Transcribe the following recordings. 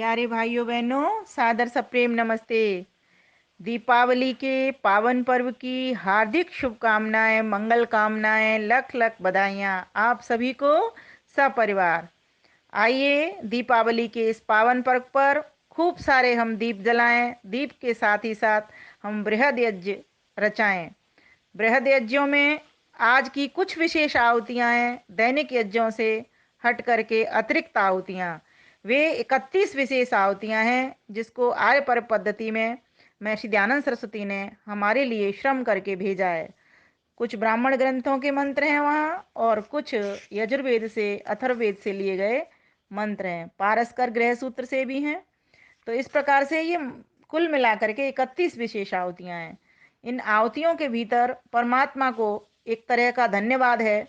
प्यारे भाइयों बहनों, सादर सप्रेम नमस्ते। दीपावली के पावन पर्व की हार्दिक शुभकामनाएं, मंगल कामनाएं, लख लख बधाइयाँ आप सभी को सपरिवार। आइए दीपावली के इस पावन पर्व पर खूब सारे हम दीप जलाएं। दीप के साथ ही साथ हम बृहद यज्ञ रचाएं। बृहद यज्ञों में आज की कुछ विशेष आहुतियां हैं, दैनिक यज्ञों से हट करके अतिरिक्त आहुतियां। वे 31 विशेष आहुतियां हैं जिसको आर्य पर्व पद्धति में महर्षि दयानंद सरस्वती ने हमारे लिए श्रम करके भेजा है। कुछ ब्राह्मण ग्रंथों के मंत्र हैं वहाँ, और कुछ यजुर्वेद से अथर्ववेद से लिए गए मंत्र हैं, पारस्कर गृह सूत्र से भी हैं। तो इस प्रकार से ये कुल मिलाकर के 31 विशेष आहुतियां हैं। इन आहुतियों के भीतर परमात्मा को एक तरह का धन्यवाद है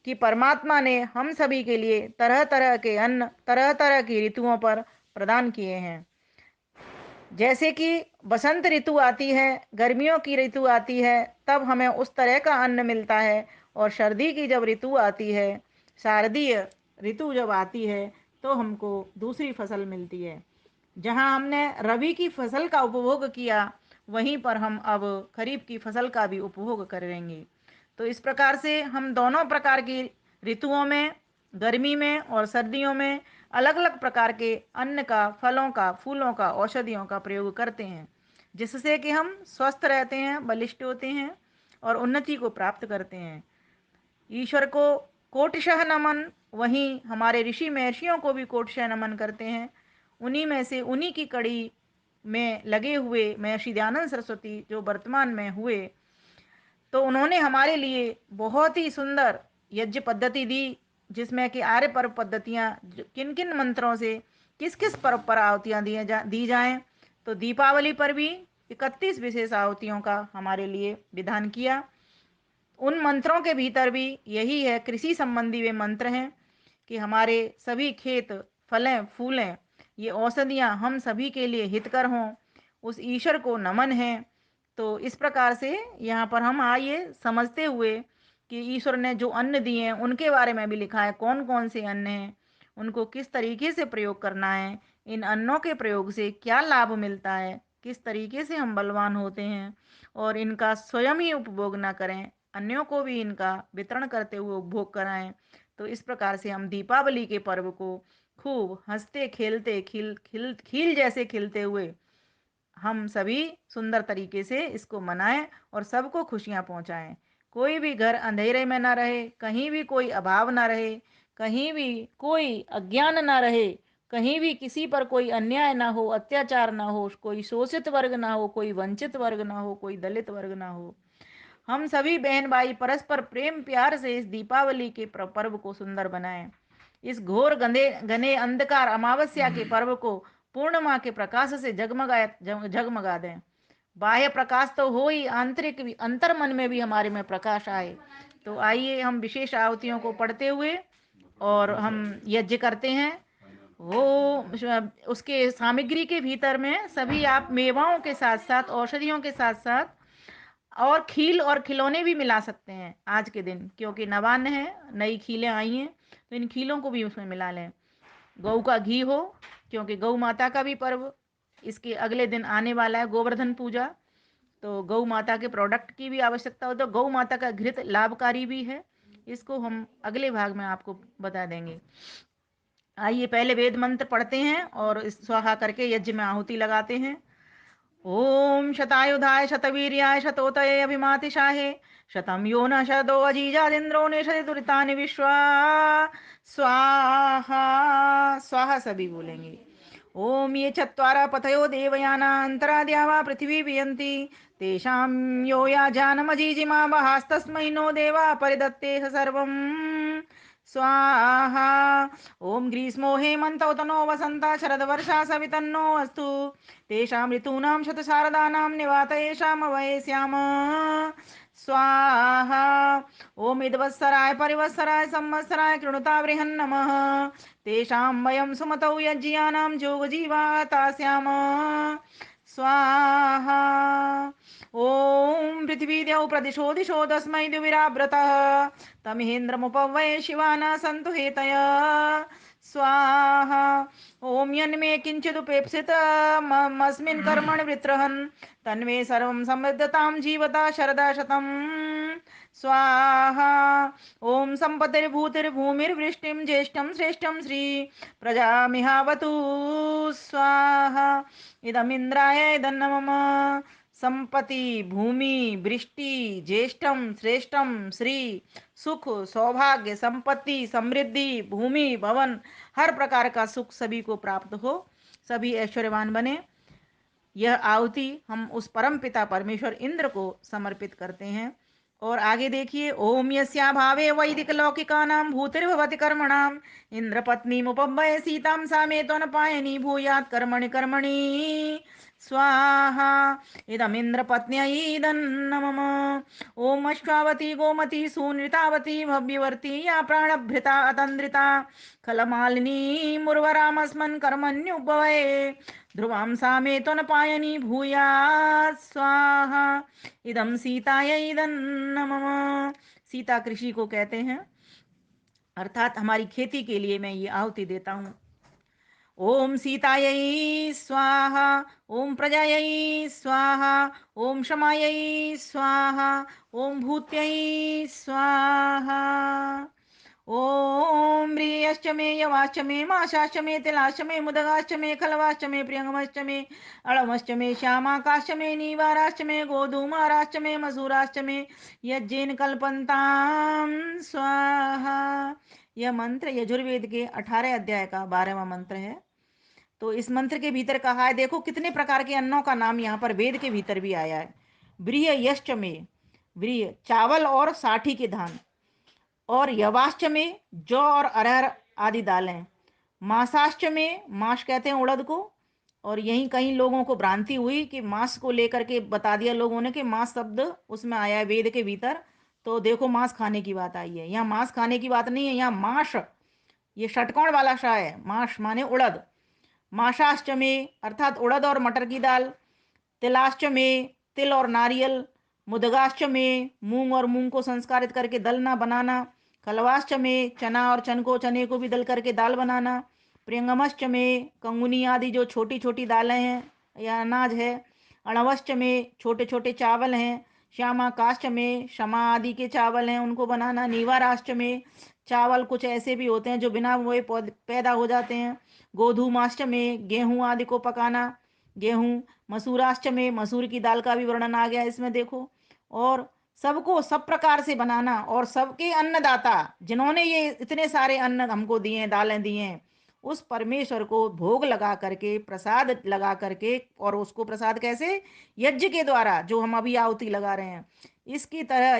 कि परमात्मा ने हम सभी के लिए तरह तरह के अन्न, तरह तरह की ऋतुओं पर प्रदान किए हैं। जैसे कि बसंत ऋतु आती है, गर्मियों की ऋतु आती है, तब हमें उस तरह का अन्न मिलता है। और सर्दी की जब ऋतु आती है, शारदीय ऋतु जब आती है, तो हमको दूसरी फसल मिलती है। जहां हमने रबी की फसल का उपभोग किया, वहीं पर हम अब खरीफ की फसल का भी उपभोग करेंगे। तो इस प्रकार से हम दोनों प्रकार की ऋतुओं में, गर्मी में और सर्दियों में, अलग अलग प्रकार के अन्न का, फलों का, फूलों का, औषधियों का प्रयोग करते हैं, जिससे कि हम स्वस्थ रहते हैं, बलिष्ठ होते हैं और उन्नति को प्राप्त करते हैं। ईश्वर को कोटिशः नमन। वहीं हमारे ऋषि महर्षियों को भी कोटिशः नमन करते हैं। उन्हीं में से, उन्हीं की कड़ी में लगे हुए महर्षि दयानंद सरस्वती जो वर्तमान में हुए, तो उन्होंने हमारे लिए बहुत ही सुंदर यज्ञ पद्धति दी, जिसमें कि आर्य पर्व पद्धतियाँ किन किन मंत्रों से किस किस पर्व पर आहुतियाँ दी जाएं। तो दीपावली पर भी 31 विशेष आहुतियों का हमारे लिए विधान किया। उन मंत्रों के भीतर भी यही है, कृषि संबंधी वे मंत्र हैं कि हमारे सभी खेत फलें फूलें, ये औषधियाँ हम सभी के लिए हितकर हों, उस ईश्वर को नमन है। तो इस प्रकार से यहाँ पर हम आइए समझते हुए कि ईश्वर ने जो अन्न दिए हैं उनके बारे में भी लिखा है, कौन कौन से अन्न हैं, उनको किस तरीके से प्रयोग करना है, इन अन्नों के प्रयोग से क्या लाभ मिलता है, किस तरीके से हम बलवान होते हैं, और इनका स्वयं ही उपभोग ना करें, अन्यों को भी इनका वितरण करते हुए उपभोग कराएं। तो इस प्रकार से हम दीपावली के पर्व को खूब हंसते खेलते, खिल खिल खिल जैसे खिलते हुए हम सभी सुंदर तरीके से इसको मनाएं और सबको खुशियां पहुंचाएं। कोई भी घर अंधेरे में ना रहे, कहीं भी कोई अभाव ना रहे, कहीं भी कोई अज्ञान ना रहे, कहीं भी किसी पर कोई अन्याय ना हो, अत्याचार ना हो, कोई शोषित वर्ग ना हो, कोई वंचित वर्ग ना हो, कोई दलित वर्ग ना हो। हम सभी बहन भाई परस्पर प्रेम प्यार से इस दीपावली के पर्व को सुंदर बनाएं। इस घोर गंदे घने अंधकार अमावस्या के पर्व को पूर्णिमा के प्रकाश से जगमगा दें। बाह्य प्रकाश तो हो ही, आंतरिक भी, अंतर मन में भी हमारे में प्रकाश आए। तो आइए हम विशेष आहुतियों को पढ़ते हुए और हम यज्ञ करते हैं। वो उसके सामग्री के भीतर में सभी आप मेवाओं के साथ साथ, औषधियों के साथ साथ और खील और खिलौने भी मिला सकते हैं आज के दिन, क्योंकि नवान्न है, नई खीलें आई हैं, तो इन खीलों को भी उसमें मिला लें। गऊ का घी हो, क्योंकि गौ माता का भी पर्व इसके अगले दिन आने वाला है, गोवर्धन पूजा। तो गौ माता के प्रोडक्ट की भी आवश्यकता हो, तो गौ माता का घृत लाभकारी भी है। इसको हम अगले भाग में आपको बता देंगे। आइए पहले वेद मंत्र पढ़ते हैं और स्वाहा करके यज्ञ में आहुति लगाते हैं। ओम शतायुधाय शतवीर्याय शतोतये अभिमातिशाहे शतम यो न शतो अजीजादिन्द्रो निषदि दुरितानि विश्वा स्वाहा। स्वाहा सभी बोलेंगे। ओम ये चत्वारः पथयो देवयाना अंतराद्या वा पृथिवी वियन्ति तेषां यो या जानमजीजिमा वहास्तस्मै नो देवा परिदत्ते स सर्वम् स्वाहा। ओम ग्रीष्मो हेमन्तौ तनो वसन्ता शरद्वर्षा सवितन्नो अस्तु तेषां ऋतूनां शतशारदानां निवात येषामवये स्याम स्वाहा। ओम इद्वत्सराय परिवत्सराय संवत्सराय कृणुता बृहन्नमः तेषां वयं सुमतौ यज्ञियानां जोगजीवाता स्याम स्वाहा। ओम पृथ्वी द्यौ प्रदिशो दिशो तस्मै द्युविराव्रतः तमिहेन्द्रमुपवये शिवाना सन्तु हेतय स्वाहा। ओम यन्मे किंचिदुपेक्षितमस्मिन् कर्मणि वृत्रहन् तन्मे सर्वं समृद्धतां जीवता शरदा शतम्। स्वाहा। ओम संपतिर्भूतिर्भूमिर्वृष्टिं ज्येष्ठं श्रेष्ठं श्री प्रजामिहावतु। स्वाहा। इदमिन्द्राय इदन्न मम संपत्ति भूमि वृष्टि ज्येष्ठम श्रेष्ठम श्री सुख सौभाग्य संपत्ति समृद्धि भूमि भवन हर प्रकार का सुख सभी को प्राप्त हो, सभी ऐश्वर्यवान बने। यह आहुति हम उस परम पिता परमेश्वर इंद्र को समर्पित करते हैं। और आगे देखिए, ओम यस्या भावे वैदिक लौकिका नाम भूतिर्भवति कर्मणाम इंद्र पत्नी मुपव्वय सीताम सा मे त्वनपायनी भूयात् कर्मणि कर्मणि स्वाहा। इदमिंद्र पत्न्यै मम। ओम अश्वावती गोमती सुनृतावती भव्यवर्ती या प्राणभृता अतंद्रिता खलमालिनी मुर्वरामस्मन् कर्मण्युपवये ध्रुवां सा मे त्वनपायनी भूयात् स्वाहा। इदम सीतायै इदन्न मम। सीता कृषि को कहते हैं, अर्थात हमारी खेती के लिए मैं ये आहुति देता हूँ। ओम सीतायै स्वाहा। ओम प्रजायै स्वाहा। ओम क्षमायै स्वाहा। ओम भूत्यै स्वाहा। ओम ह्रीयश्च मे यवाश्च मे माशाश्च मे तिलाश्च मे मुदगाश्च मे खलवाश्च मे प्रियंगमश्च मे अळमश्च मे श्यामाकाश्च मे नीवाराश्च मे गोधूमाराश्च मे मसूराश्च मे यज्ञेन कल्पन्ताम स्वाहा। यह मंत्र यजुर्वेद के 18 अध्याय का 12वां मंत्र है। तो इस मंत्र के भीतर कहा है, देखो कितने प्रकार के अन्नों का नाम यहाँ पर वेद के भीतर भी आया है। व्रीय यश्च में, व्रीय चावल और साठी के धान, और यवाश्च में जौ और अरहर आदि दालें, मासाश्च में, माश कहते हैं उड़द को। और यहीं कई लोगों को भ्रांति हुई कि मांस को लेकर के बता दिया लोगों ने कि मांस शब्द उसमें आया है वेद के भीतर, तो देखो मांस खाने की बात आई है। यहाँ मांस खाने की बात नहीं है, यहाँ माश, ये षटकोण वाला शाह है। माश माने उड़द। माशाष्टमी अर्थात उड़द और मटर की दाल। तिलाष्टमी तिल और नारियल। मुदगाष्टमी मूंग और मूंग को संस्कारित करके दल ना बनाना। कलवाष्टमी चना और चन को, चने को भी दल करके दाल बनाना। प्रियंगमष्टमी कंगुनी आदि जो छोटी छोटी दालें हैं या अनाज है। अणवष्टमी छोटे छोटे चावल हैं। श्यामा काष्टमी क्षमा आदि के चावल हैं, उनको बनाना। नीवाराष्टमी चावल कुछ ऐसे भी होते हैं जो बिना बोए पैदा हो जाते हैं। गोधूमाष्टमी गेहूं आदि को पकाना। गेहूं। मसूराष्टमी मसूर की दाल का भी वर्णन आ गया इसमें देखो। और सबको सब प्रकार से बनाना, और सबके अन्नदाता जिन्होंने ये इतने सारे अन्न हमको दिए हैं, दालें दिए हैं, उस परमेश्वर को भोग लगा करके, प्रसाद लगा करके, और उसको प्रसाद कैसे, यज्ञ के द्वारा, जो हम अभी आहुति लगा रहे हैं इसकी तरह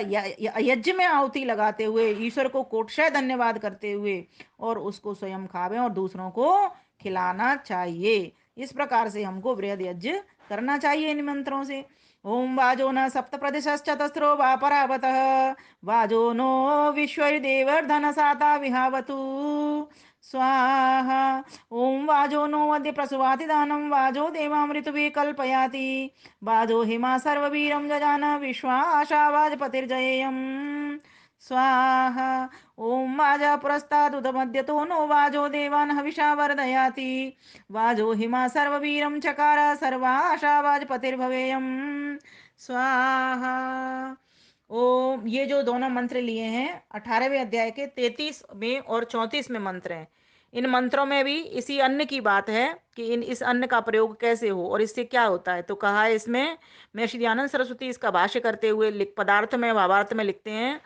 यज्ञ में आहुति लगाते हुए ईश्वर को कोटशय धन्यवाद करते हुए और उसको स्वयं खावें और दूसरों को खिलाना चाहिए। इस प्रकार से हमको बृहद यज्ञ करना चाहिए इन मंत्रों से। ओम वाजो न सप्त प्रदिशश्चतस्रो वा परावतः वाजो नो विश्वदेवर्धन साता विहावतु स्वाहा। ओम वाजो नो अद्य प्रसुवाति दानं वाजो देवामृतवे कल्पयाति वाजो हिमा सर्ववीरं जजान विश्वाशावाजपतिर्जयेयम् स्वाहा। ओम वाजा पुरस्तादुदमद्यतो नो वाजो देवान् हविषा वर्धयाति वाजो हिमा सर्ववीरं चकार सर्वाशावाजपतिर्भवेयम् स्वाहा। ओम, ये जो दोनों मंत्र लिए हैं 18वें अध्याय के 33 में और 34 में मंत्र हैं, इन मंत्रों में भी इसी अन्न की बात है कि इस अन्न का प्रयोग कैसे हो और इससे क्या होता है। तो कहा है इसमें, महर्षि दयानंद सरस्वती इसका भाष्य करते हुए पदार्थ में, भावार्थ में लिखते हैं,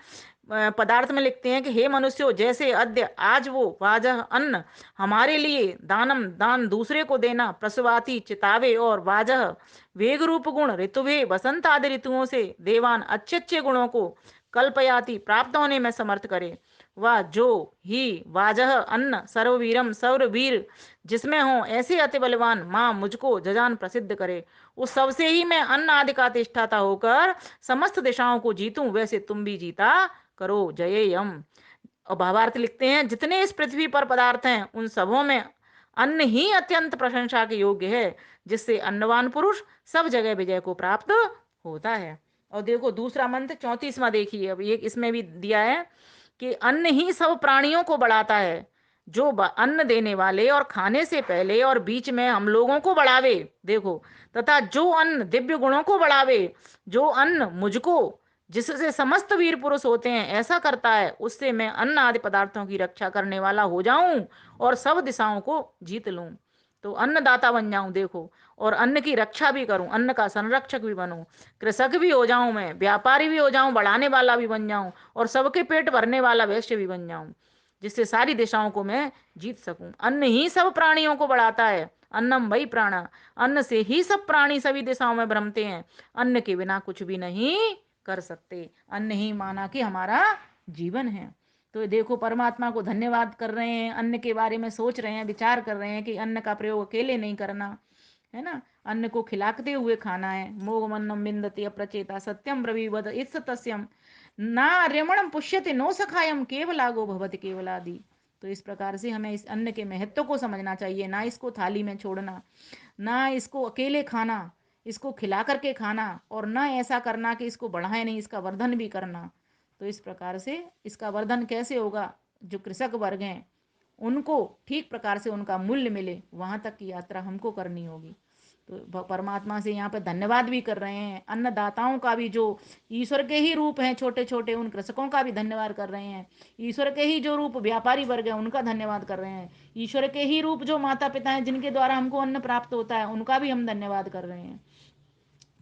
पदार्थ में लिखते हैं कि हे मनुष्यों, जैसे अद्य आज वो वाजह अन्न हमारे लिए दानम दान दूसरे को देना प्रसवाती चितावे, और वाजह वेग रूप गुण ऋतुभे वसंत आदि ऋतुओं से देवान अच्छे अच्छे गुणों को कल्पयाति प्राप्त होने में समर्थ करे। वह जो ही वाजह अन्न सर्ववीरम सर्ववीर जिसमें हो ऐसे अति बलवान माँ मुझको जजान प्रसिद्ध करे, उस सबसे ही मैं अन्न आदि का अधिष्ठाता होकर समस्त दिशाओं को जीतूं, वैसे तुम भी जीता करो जयेयम। और भावार्थ लिखते हैं, जितने इस पृथ्वी पर पदार्थ हैं उन सबों में अन्न ही अत्यंत प्रशंसा के योग्य है, जिससे अन्नवान पुरुष सब जगह विजय को प्राप्त होता है। और देखो दूसरा मंत्र 34वां देखिए, अब ये इसमें भी दिया है कि अन्न ही सब प्राणियों को बढ़ाता है, जो अन्न देने वाले और खाने से पहले और बीच में हम लोगों को बढ़ावे, देखो, तथा जो अन्न दिव्य गुणों को बढ़ावे, जो अन्न मुझको, जिससे समस्त वीर पुरुष होते हैं, ऐसा करता है, उससे मैं अन्न आदि पदार्थों की रक्षा करने वाला हो जाऊं और सब दिशाओं को जीत लूं। तो अन्नदाता बन जाऊं, देखो, और अन्न की रक्षा भी करूं, अन्न का संरक्षक भी बनूं, कृषक भी हो जाऊं, मैं व्यापारी भी हो जाऊं, बढ़ाने वाला भी बन जाऊं, और सबके पेट भरने वाला वैश्य भी बन जाऊं, जिससे सारी दिशाओं को मैं जीत सकूं। अन्न ही सब प्राणियों को बढ़ाता है, अन्नम वही प्राणा, अन्न से ही सब प्राणी सभी दिशाओं में भ्रमते हैं, अन्न के बिना कुछ भी नहीं कर सकते। अन्न ही माना कि हमारा जीवन है। तो देखो, परमात्मा को धन्यवाद कर रहे हैं, अन्न के बारे में सोच रहे हैं, विचार कर रहे हैं कि अन्न का प्रयोग अकेले नहीं करना है ना, अन्न को खिलाते हुए खाना है। मोगमन्नम विन्दति अप्रचेता सत्यम ब्रवीवद इत्स तस्यम ना रमणम पुष्यते नो सखायम केवलागो भवति केवलादि। तो इस प्रकार से हमें इस अन्न के महत्व को समझना चाहिए, ना इसको थाली में छोड़ना, ना इसको अकेले खाना, इसको खिला करके खाना, और ना ऐसा करना कि इसको बढ़ाए नहीं, इसका वर्धन भी करना। तो इस प्रकार से इसका वर्धन कैसे होगा, जो कृषक वर्ग हैं उनको ठीक प्रकार से उनका मूल्य मिले, वहां तक की यात्रा हमको करनी होगी। तो परमात्मा से यहाँ पे धन्यवाद भी कर रहे हैं, अन्नदाताओं का भी, जो ईश्वर के ही रूप हैं छोटे छोटे, उन कृषकों का भी धन्यवाद कर रहे हैं। ईश्वर के ही जो रूप व्यापारी वर्ग है उनका धन्यवाद कर रहे हैं। ईश्वर के ही रूप जो माता पिता हैं जिनके द्वारा हमको अन्न प्राप्त होता है, उनका भी हम धन्यवाद कर रहे हैं।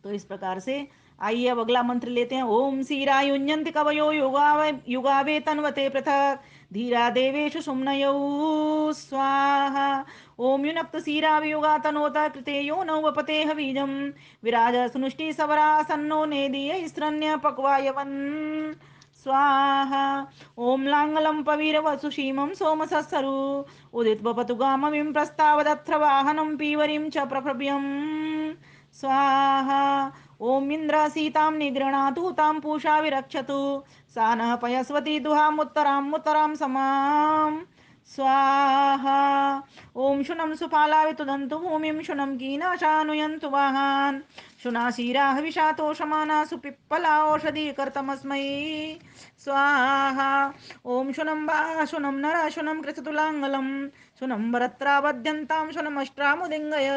तो इस प्रकार से आइए अब अगला मंत्र लेते हैं। ओम सीरा युञ्जन्ति कवयो युगावे तन्वते पृथक धीरा देवेशु सुम्नयौ स्वाहा। ओम युनक्त सीरा वियुगा तनोता कृते यो नौ वपते हवीजम विराज सुनुष्टि सवरा सन्नो नेदीय स्त्रन्य पक्वायवन स्वाहा। ओम लांगलम पवीर वसुषीमं सोमसत्सरु उदित बपतु गामविं प्रस्तावदत्र वाहनं पीवरीं च प्रभव्यम् स्वाहा। ओम इंद्र सीतां निगृणातु तां पूषा विरक्षतु सा नः पयस्वती दुहामुत्तरामुत्तरां समां स्वाहा। ओम शुनं सुफालावितुदन्तु भूमिं शुनं कीनाशानुयन्तु वाहान् शुनाशीरा हविषातो शमाना सुपिप्पला ओषधीकर्तमस्मै स्वाहा। ओम शुनं वा शुनं नर शुनं कृततुलाङ्गलं शुनं वरत्रावध्यन्तां शुनमष्ट्रामुदिङ्गय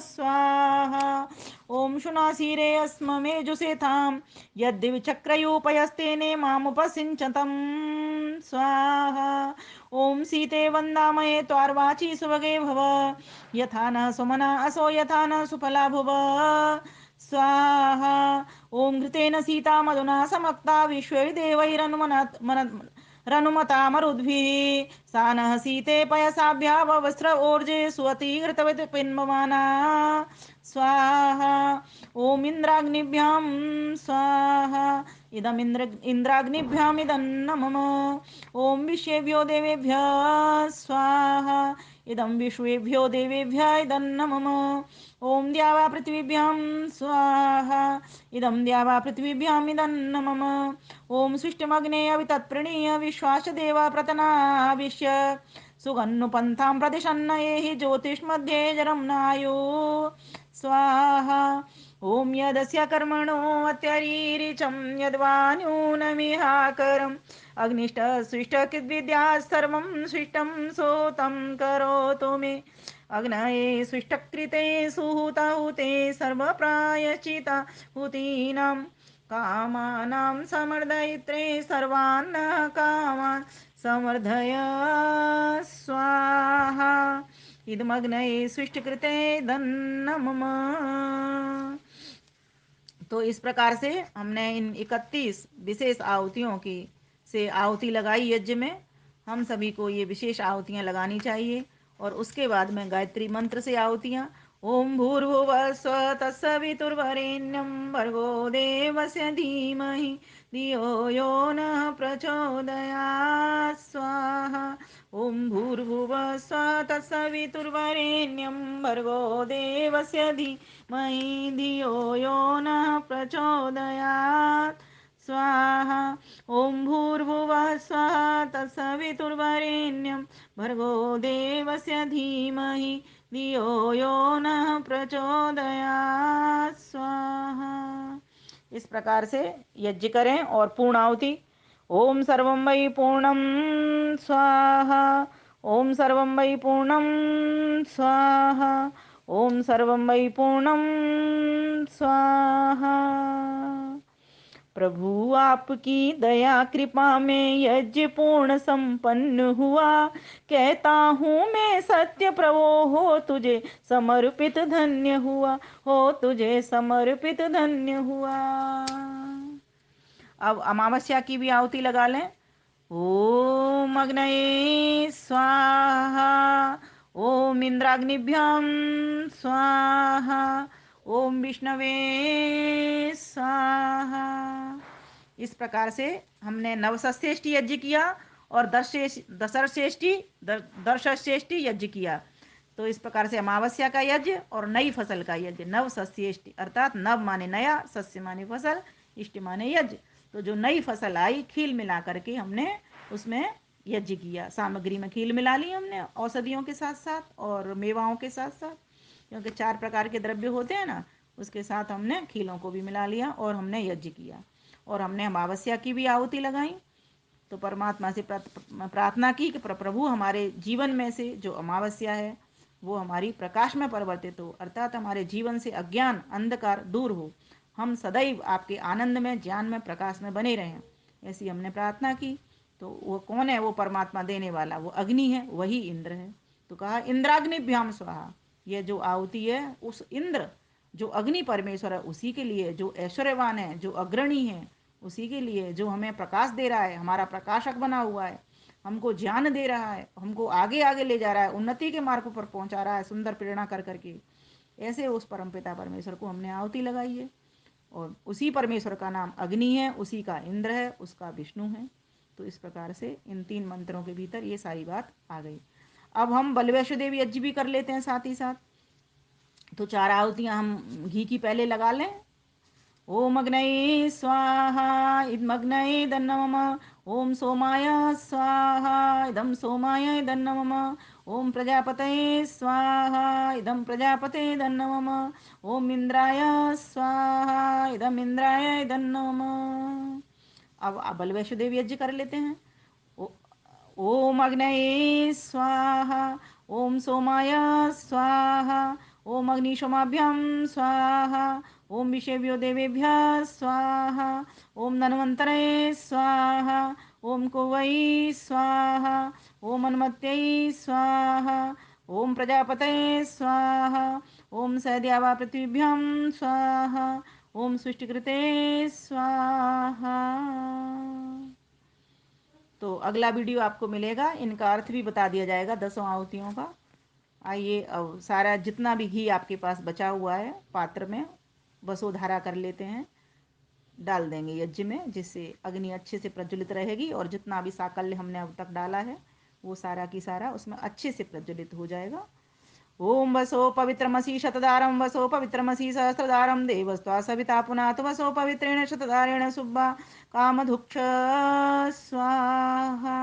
स्वाहा। ओम शुनासीरे अस्म मेजुसेतां यद्दिविचक्रयूपयस्तेने मामुपसिञ्चतं स्वाहा। ओम सीते वन्दामये त्वार्वाची सुभगे भव यथा न सुमना असो यथा न सुफला भुव स्वाहा। ओम घृतेन सीता मधुना समक्ता विश्वैर्देवैरनुमनात् रनुमता मरुद्भिः सा नः सीते पयसाभ्या वस्त्र ऊर्जे सुवती घृतवत् पिन्वमाना स्वाहा। ओम इंद्राग्निभ्यां स्वाहा इदम इंद्राग्निभ्याम इदन्न मम। ओम विश्वेभ्यो देवेभ्यः स्वाहा इदं विश्वेभ्यो देवेभ्यः इदन्न मम। ओम द्यावा पृथिवीभ्यां स्वाहा इदं द्यावा पृथिवीभ्याम इदन्न मम। ओम सृष्टिमग्ने अवितत्प्रणीय विश्वास देवा प्रतनाविश्य सुगन्नुपन्थां प्रतिशन्न एहि ज्योतिष्मध्ये जरं नायो स्वाहा। ओम यदस्य कर्मणो अत्यरीरिचं यद्वान्यूनमिहाकरम् अग्निष्ट स्विष्ट किद्विद्या सर्वं स्विष्टं सोतं करोतु मे अग्नये स्विष्टकृते सुहुताहुते सर्वप्रायश्चिता हुतीनां कामानां समर्दयित्रे सर्वान् कामान् समर्धय स्वाहा। इदमग्नये स्विष्टकृते दन्न मम। तो इस प्रकार से हमने इन 31 विशेष आहुतियों की से आहुति लगाई यज्ञ में। हम सभी को ये विशेष आहुतियाँ लगानी चाहिए। और उसके बाद में गायत्री मंत्र से आहुतियाँ। ओम भूर्भुवः स्वः तत्सवितुर्वरेण्यं भर्गो देवस्य धीमहि धियो यो नः प्रचोदयात् स्वाहा। ओम भूर्भुवः स्वः तत्सवितुर्वरेण्यं भर्गो देवस्य धीमहि धियो यो नः प्रचोदयात् स्वाहा। ओम भूर्भुवः स्वः तत्सवितुर्वरेण्यं भर्गो देवस्य धीमहि धियो यो नः प्रचोदयात् स्वाहा। इस प्रकार से यज्ञ करें और पूर्णाहुति। ओम सर्वं वै पूर्णं स्वाहा। ओम सर्वं वै पूर्णं स्वाहा। ओम सर्वं वै पूर्णं स्वाहा। प्रभु आपकी दया कृपा में यज्ञ पूर्ण संपन्न हुआ। कहता हूँ मैं सत्य प्रभो, हो तुझे समर्पित धन्य हुआ, हो तुझे समर्पित धन्य हुआ। अब अमावस्या की भी आहुति लगा लें। ओम अग्नये स्वाहा। ओम इंद्राग्निभ्याम स्वाहा। ओम विष्णवे स्वाहा। इस प्रकार से हमने नवसश्रेष्ठी यज्ञ किया और दशश्रेष्ठी यज्ञ किया। तो इस प्रकार से अमावस्या का यज्ञ और नई फसल का यज्ञ, नवसश्रेष्ठी अर्थात नव माने नया, सस्य माने फसल, इष्टि माने यज्ञ। तो जो नई फसल आई, खील मिला करके हमने उसमें यज्ञ किया। सामग्री में खील मिला ली हमने, औषधियों के साथ साथ और मेवाओं के साथ साथ, क्योंकि 4 प्रकार के द्रव्य होते हैं ना, उसके साथ हमने खीलों को भी मिला लिया और हमने यज्ञ किया। और हमने अमावस्या की भी आहुति लगाई। तो परमात्मा से प्रार्थना की कि प्रभु हमारे जीवन में से जो अमावस्या है वो हमारी प्रकाश में परिवर्तित हो, अर्थात हमारे जीवन से अज्ञान अंधकार दूर हो, हम सदैव आपके आनंद में, ज्ञान में, प्रकाश में बने रहें। ऐसी हमने प्रार्थना की। तो वो कौन है? वो परमात्मा देने वाला, वो अग्नि है, वही इंद्र है। तो कहा इंद्राग्निभ्याम स्वाहा। ये जो आहुति है उस इंद्र जो अग्नि परमेश्वर है उसी के लिए, जो ऐश्वर्यवान है, जो अग्रणी है, उसी के लिए, जो हमें प्रकाश दे रहा है, हमारा प्रकाशक बना हुआ है, हमको ज्ञान दे रहा है, हमको आगे आगे ले जा रहा है, उन्नति के मार्ग पर पहुंचा रहा है सुंदर प्रेरणा कर करके। ऐसे उस परमपिता परमेश्वर को हमने आहुति लगाई है। और उसी परमेश्वर का नाम अग्नि है, उसी का इंद्र है, उसका विष्णु है। तो इस प्रकार से इन 3 मंत्रों के भीतर ये सारी बात आ गई। अब हम बलवैष्णो देवी यज्ञ भी कर लेते हैं साथ ही साथ। तो 4 आहुतियाँ हम घी की पहले लगा लें। ओम अग्नये स्वाहा। इदमग्नये दन्नमम। ओम सोमाय स्वाहा। इदम सोमाय दन्नमम। ओम प्रजापतये स्वाहा। इदम प्रजापते दन्नमम। ओम इंद्राय स्वाहा। इदम इंद्राय दन्नमम। अब बलवैष्णो देवी यज्ञ कर लेते हैं। ओम अग्नये स्वाहा। ओम सोमाय स्वाहा। ओम अग्निशोमाभ्याम स्वाहा। ओम विषेभ्यो देवेभ्यः स्वाहा। ओम धन्वन्तरये स्वाहा। ओम कुवै स्वाहा। ओम अनुमत्यै स्वाहा। ओम प्रजापतये स्वाहा। ओम सद्यावा पृथ्वीभ्यां स्वाहा। ओम सृष्टिकृते स्वाहा। तो अगला वीडियो आपको मिलेगा, इनका अर्थ भी बता दिया जाएगा 10 आहुतियों का। आइए अब सारा जितना भी घी आपके पास बचा हुआ है पात्र में वसोधारा कर लेते हैं, डाल देंगे यज्ञ में, जिससे अग्नि अच्छे से प्रज्वलित रहेगी और जितना भी साकल्य हमने अब तक डाला है वो सारा की सारा उसमें अच्छे से प्रज्वलित हो जाएगा। ओम वसो पवित्रमसि शतदारं। वसो पवित्रमसि सहस्रदारं। देवस्त्वा सविता पुनात वसो पवित्रेण शतदारेण सुब्बा कामधुक्ष स्वाहा।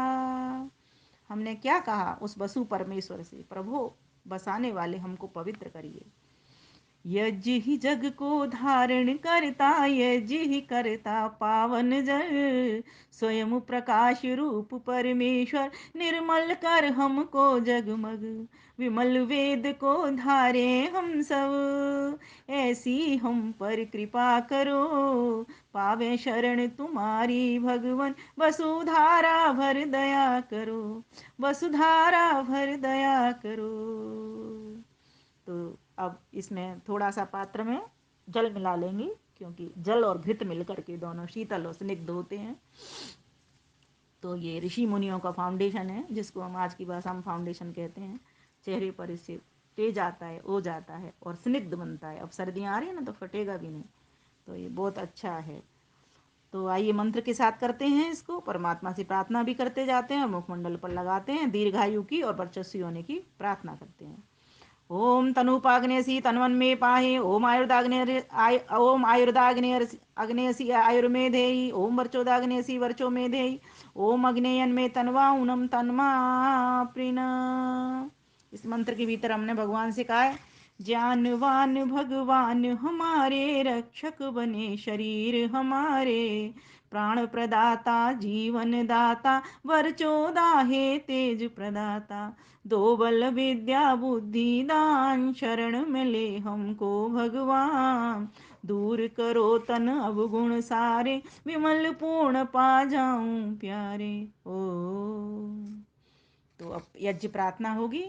हमने क्या कहा उस वसु परमेश्वर से, प्रभु बसाने वाले हमको पवित्र करिए। यज्ञ ही जग को धारण करता, यज्ञ ही करता पावन जल। स्वयं प्रकाश रूप परमेश्वर निर्मल कर हमको जगमग। विमल वेद को धारे हम सब, ऐसी हम पर कृपा करो। पावे शरण तुम्हारी भगवन, वसुधारा भर दया करो, वसुधारा भर दया करो। तो अब इसमें थोड़ा सा पात्र में जल मिला लेंगे, क्योंकि जल और घृत मिलकर के दोनों शीतल और स्निग्ध होते हैं। तो ये ऋषि मुनियों का फाउंडेशन है, जिसको हम आज की भाषा में फाउंडेशन कहते हैं। चेहरे पर इससे तेज आता है, ओ जाता है और स्निग्ध बनता है। अब सर्दियाँ आ रही है ना, तो फटेगा भी नहीं। तो ये बहुत अच्छा है। तो आइए मंत्र के साथ करते हैं इसको, परमात्मा से प्रार्थना भी करते जाते हैं, मुखमंडल पर लगाते हैं, दीर्घायु की और वर्चस्वी होने की प्रार्थना करते हैं। ओम तनुपाग्नेसी तन्वन्मे पाहे। ओम ओम आयुर्दाग्नेयसी आयुर्मेधेयी। ओम वर्चोदाग्नेसी वर्चो मेधेयी। ओम अग्नेयन में तन्वा ऊनम तन्मा प्रीण। इस मंत्र के भीतर हमने भगवान से कहा है, ज्ञानवान भगवान हमारे रक्षक बने शरीर हमारे। प्राण प्रदाता जीवन दाता वर चोदा है तेज प्रदाता। दो बल विद्या बुद्धि दान शरण में ले हमको भगवान। दूर करो तन अवगुण सारे विमल पूर्ण पा जाऊं प्यारे। ओ तो अब यज्ञ प्रार्थना होगी।